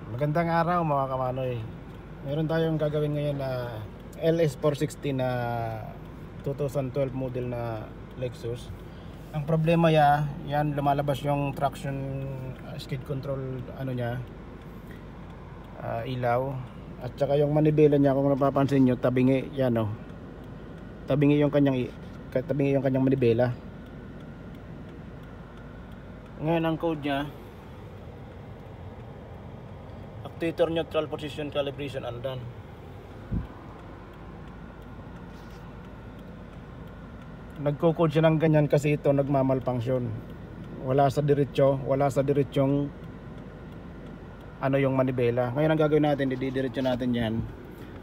Magandang araw mga kamanoy. Meron tayong gagawin ngayon na LS460 na 2012 model na Lexus. Ang problema yan lumalabas yung traction skid control ano niya, ilaw, at saka yung manibela niya, kung napapansin niyo, tabingi yan, oh. Tabingi yung kanyang manibela. Ngayon ang code niya, actuator neutral position calibration undone. Nagko-code siya ng ganyan kasi ito nagmamalfunction. Wala sa diretsong ano yung manibela. Ngayon ang gagawin natin, ididiretso natin yan.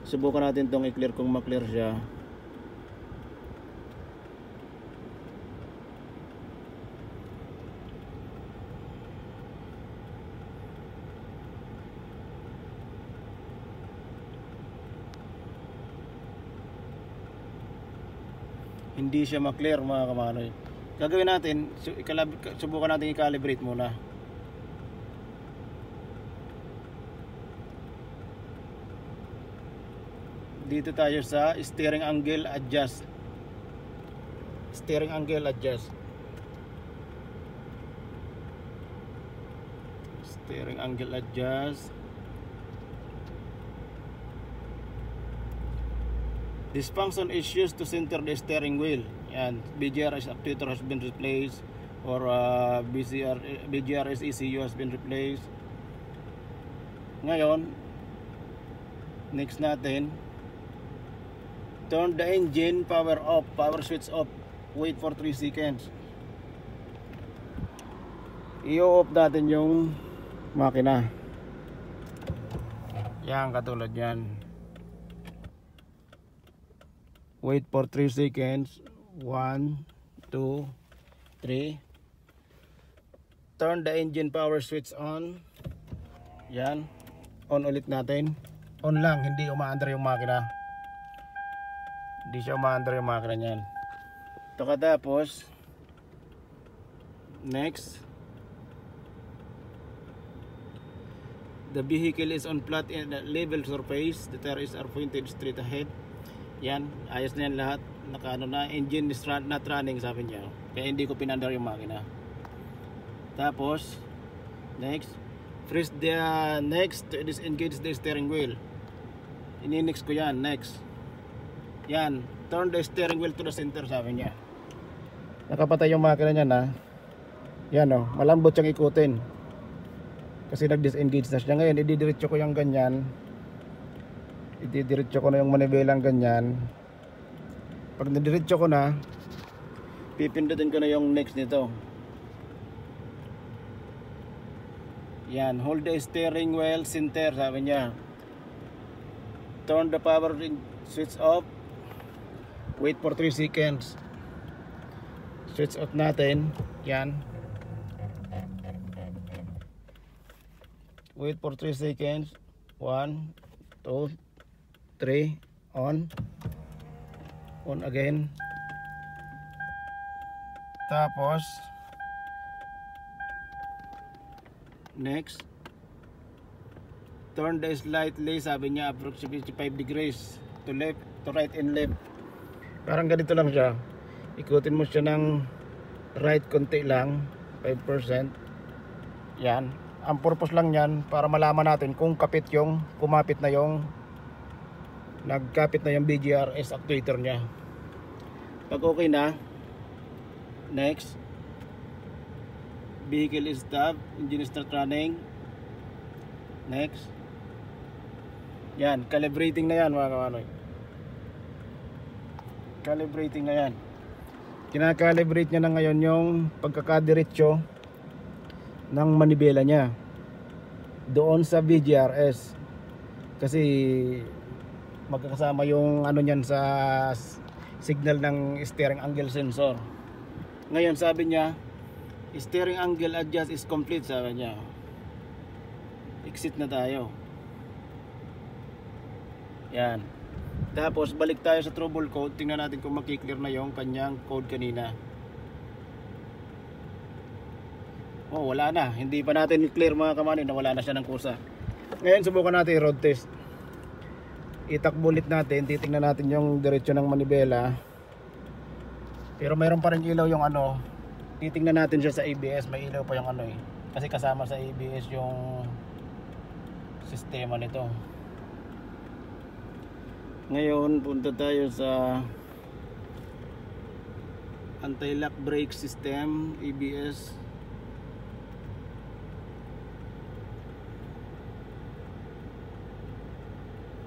Subukan natin tong i-clear kung ma-clear siya. Hindi siya ma-clear mga kamanoy. Gagawin natin, subukan natin i-calibrate muna. Dito tayo sa steering angle adjust. Steering angle adjust. Steering angle adjust. This function is used to center the steering wheel. And BGRS actuator has been replaced, or BGRS ECU has been replaced. Ngayon, next natin, turn the engine power off, power switch off. Wait for 3 seconds. I-off natin yung makina. Yan, katulad yan. Wait for 3 seconds. 1, 2, 3. Turn the engine power switch on. Yan. On ulit natin. On lang, hindi umaandar yung makina. Hindi siya umaandar yung makina niyan. Tapos next, the vehicle is on flat in a level surface. The tires are pointed straight ahead. Yan, ayos na yan lahat. Nakaano na, engine is not running, sabi niya. Kaya hindi ko pinandar yung makina. Tapos next, press the next to disengage the steering wheel. Ini-next ko yan, next. Yan, turn the steering wheel to the center, sabi niya. Nakapatay yung makina niya na. Yan, oh, malambot siyang ikutin. Kasi nag-disengage na siya. Ngayon, ididiretso ko yung ganyan. Ididiretso ko na yung manibelang ganyan. Pag nadiretso ko na, pipindutin ko na yung next nito. Yan, hold the steering wheel center, sabi niya. Turn the power switch off. Wait for 3 seconds. Switch off natin. Yan. Wait for 3 seconds. 1, 2, 3. On. On again. Tapos next, turn the slightly, sabi niya, approximately 5 degrees to left, to right and left. Parang ganito lang siya. Ikutin mo siya ng right konti lang, 5%. Yan. Ang purpose lang yan para malaman natin kung kumapit na yung nagkapit na yung BGRS actuator niya. Pag okay na, next, vehicle is stop, engine start running. Next. Yan, calibrating na yan mga kamanoy. Calibrating na yan. Kinakalibrate niya na ngayon yung pagkakadiretso ng manibela niya doon sa BGRS. Kasi magkakasama yung ano niyan sa signal ng steering angle sensor. Ngayon sabi niya, steering angle adjust is complete, sabi niya. Exit na tayo. Yan. Tapos balik tayo sa trouble code. Tingnan natin kung makiklear na yung kanyang code kanina. Oh, wala na. Hindi pa natin clear mga kamani na wala na siya ng kusa. Ngayon subukan natin road test. Itakbo ulit natin, titingnan natin yung diretsyo ng manibela. Pero mayroon pa rin ilaw yung ano. Titingnan natin siya sa ABS, may ilaw pa yung ano eh. Kasi kasama sa ABS yung sistema nito. Ngayon punta tayo sa anti-lock brake system, ABS.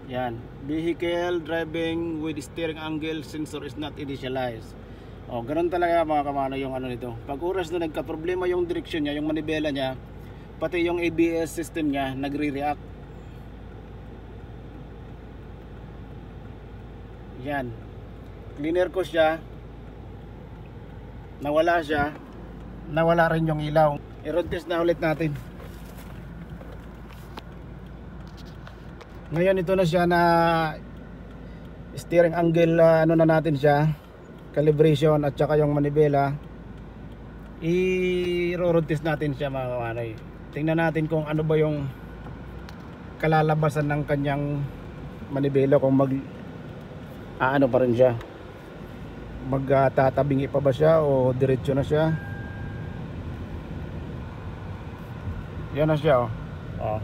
Yan, vehicle driving with steering angle sensor is not initialized. Oh, ganun talaga mga kamano yung ano nito. Pag oras na nagka-problema yung direksyon niya, yung manibela niya, pati yung ABS system niya nagre-react. Yan. Cleaner ko siya. Nawala siya. Nawala rin yung ilaw. I-road test na ulit natin. Ngayon ito na siya na steering angle, ano na natin siya, calibration at saka yung manibela. I-road test natin siya mga kawanay. Tingnan natin kung ano ba yung kalalabasan ng kanyang manibela, kung mag ano pa rin siya, magtatabingi pa ba siya o diretso na siya. Yan na siya oh. Oh.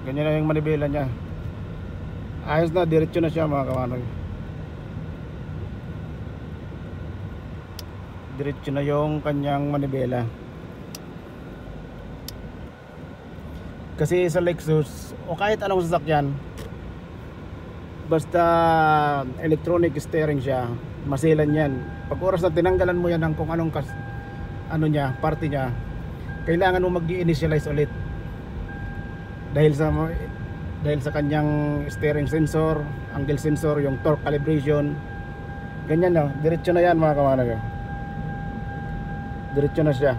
Ganyan na yung manibela niya. Ayos na, diretso na siya mga kawanay. Diretso na yung kanyang manibela. Kasi sa Lexus o kahit anong sasakyan, basta electronic steering siya, masilan yan. Pag oras na tinanggalan mo yan ng kung anong ano niya, parte niya, kailangan mo mag-i-initialize ulit. Dahil sa kanyang steering sensor, angle sensor, yung torque calibration. Ganyan no, diretso na yan mga kawanag. Diretso na siya.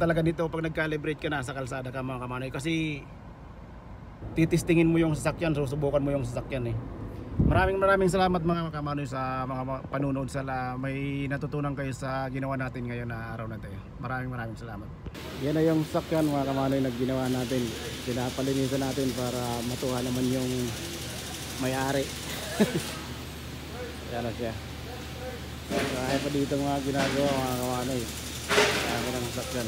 Talaga dito pag nag-calibrate ka na sa kalsada ka mga kamanoy, kasi titistingin mo yung sasakyan, susubukan mo yung sasakyan eh. Maraming salamat mga kamanoy sa mga panunood, may natutunan kayo sa ginawa natin ngayon na araw na ito. Maraming salamat. Yan na yung sasakyan mga kamanoy na ginawa natin. Pinapalinisan natin para matuwa naman yung may-ari. Yan na siya. Kaya pa dito mga ginagawa mga kamanoy. Kaya ng sasakyan.